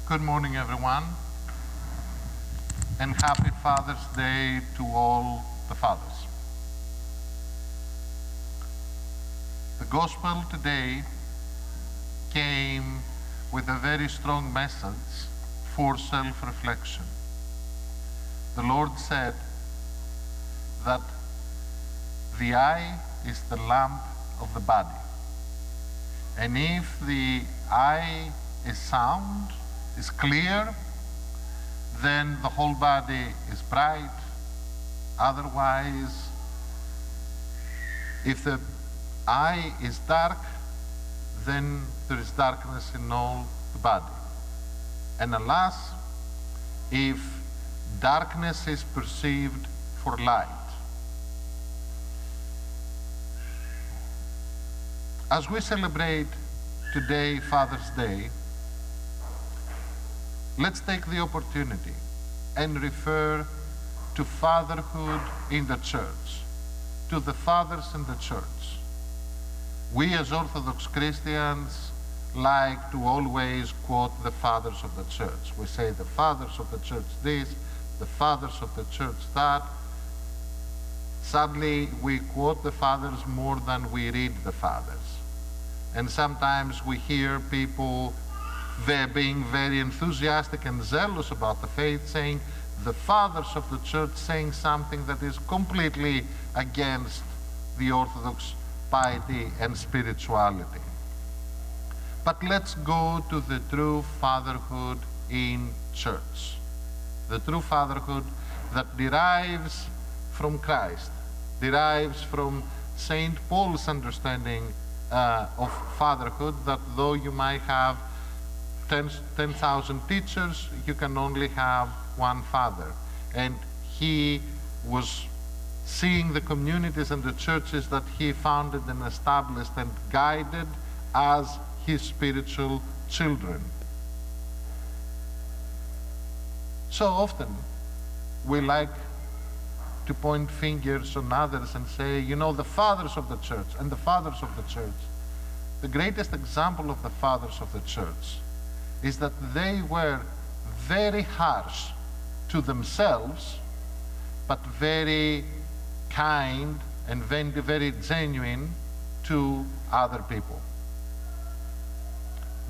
Good morning, everyone, and happy Father's Day to all the fathers. The gospel today came with a very strong message for self-reflection. The Lord said that the eye is the lamp of the body, and if the eye is sound, is clear, then the whole body is bright. Otherwise, if the eye is dark, then there is darkness in all the body. And alas, if darkness is perceived for light. As we celebrate today Father's Day, let's take the opportunity and refer to fatherhood in the church, to the fathers in the church. We as Orthodox Christians like to always quote the fathers of the church. We say the fathers of the church this, the fathers of the church that. Sadly, we quote the fathers more than we read the fathers. And sometimes we hear people they're being very enthusiastic and zealous about the faith, saying the fathers of the church saying something that is completely against the Orthodox piety and spirituality. But let's go to the true fatherhood in church. The true fatherhood that derives from Christ, derives from St. Paul's understanding of fatherhood, that though you might have 10,000 teachers, you can only have one father. And he was seeing the communities and the churches that he founded and established and guided as his spiritual children. So often we like to point fingers on others and say, you know, the fathers of the church and the fathers of the church. The greatest example of the fathers of the church is that they were very harsh to themselves, but very kind and very genuine to other people.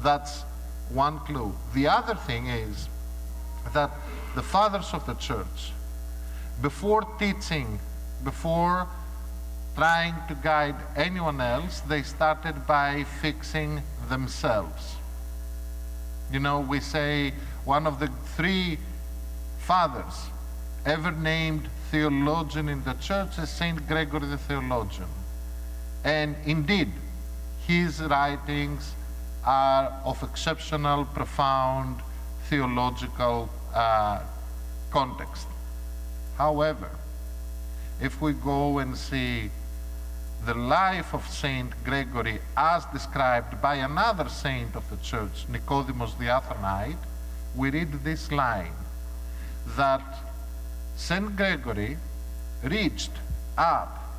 That's one clue. The other thing is that the fathers of the church, before teaching, before trying to guide anyone else, they started by fixing themselves. You know, we say one of the three fathers ever named theologian in the church is Saint Gregory the Theologian. And indeed, his writings are of exceptional, profound theological context. However, if we go and see the life of Saint Gregory as described by another saint of the church, Nicodemus the Athonite, we read this line, that Saint Gregory reached up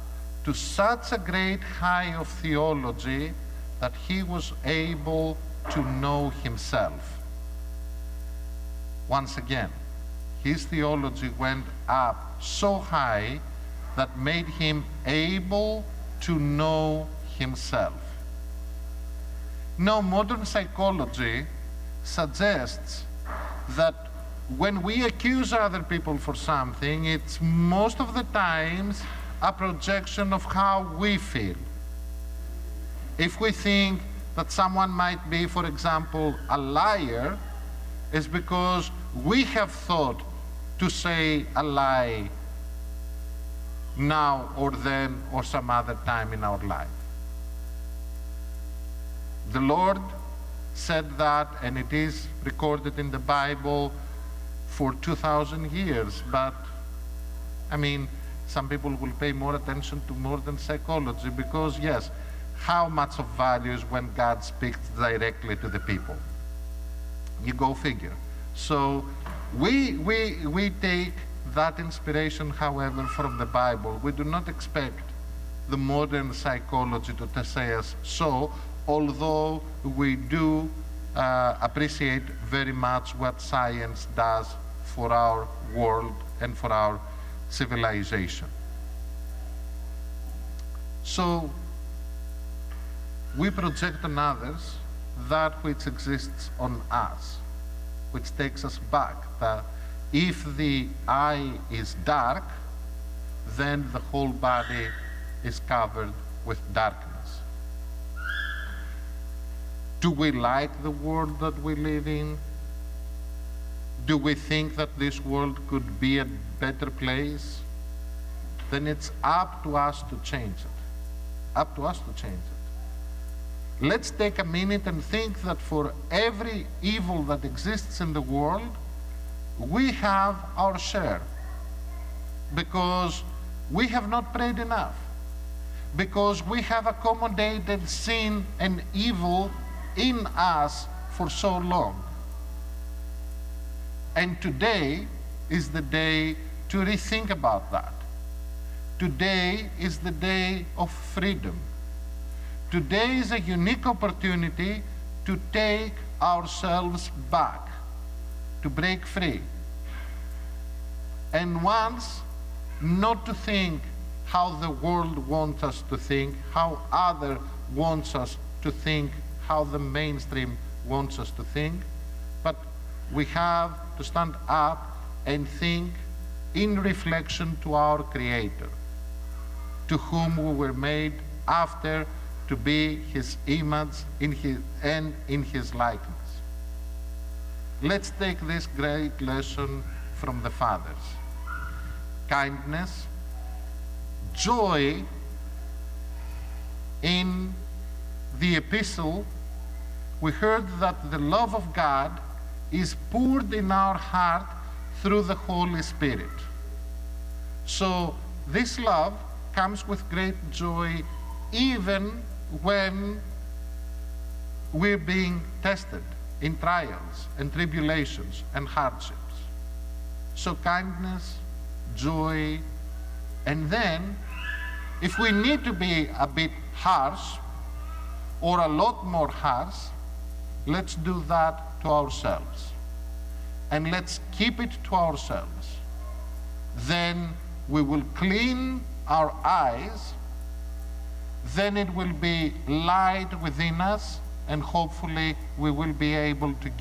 to such a great height of theology that he was able to know himself. Once again, his theology went up so high that made him able to know himself. Now, modern psychology suggests that when we accuse other people for something, it's most of the times a projection of how we feel. If we think that someone might be, for example, a liar, it's because we have thought to say a lie now or then or some other time in our life. The Lord said that, and it is recorded in the Bible for 2,000 years, but I mean, some people will pay more attention to modern psychology because, yes, how much of value is when God speaks directly to the people? You go figure. So we take that inspiration, however, from the Bible. We do not expect the modern psychology to say us so, although we do appreciate very much what science does for our world and for our civilization. So we project on others that which exists on us, which takes us back. That if the eye is dark, then the whole body is covered with darkness. Do we like the world that we live in? Do we think that this world could be a better place? Then it's up to us to change it. Up to us to change it. Let's take a minute and think that for every evil that exists in the world, we have our share. Because we have not prayed enough. Because we have accommodated sin and evil in us for so long. And today is the day to rethink about that. Today is the day of freedom. Today is a unique opportunity to take ourselves back, to break free. And once, not to think how the world wants us to think, how other wants us to think, how the mainstream wants us to think, but we have to stand up and think in reflection to our Creator, to whom we were made after to be His image and in His likeness. Let's take this great lesson from the Fathers. Kindness, joy. In the epistle, we heard that the love of God is poured in our heart through the Holy Spirit. So this love comes with great joy even when we're being tested in trials and tribulations and hardships. So kindness, joy, and then if we need to be a bit harsh or a lot more harsh, let's do that to ourselves. And let's keep it to ourselves. Then we will clean our eyes, then it will be light within us, and hopefully we will be able to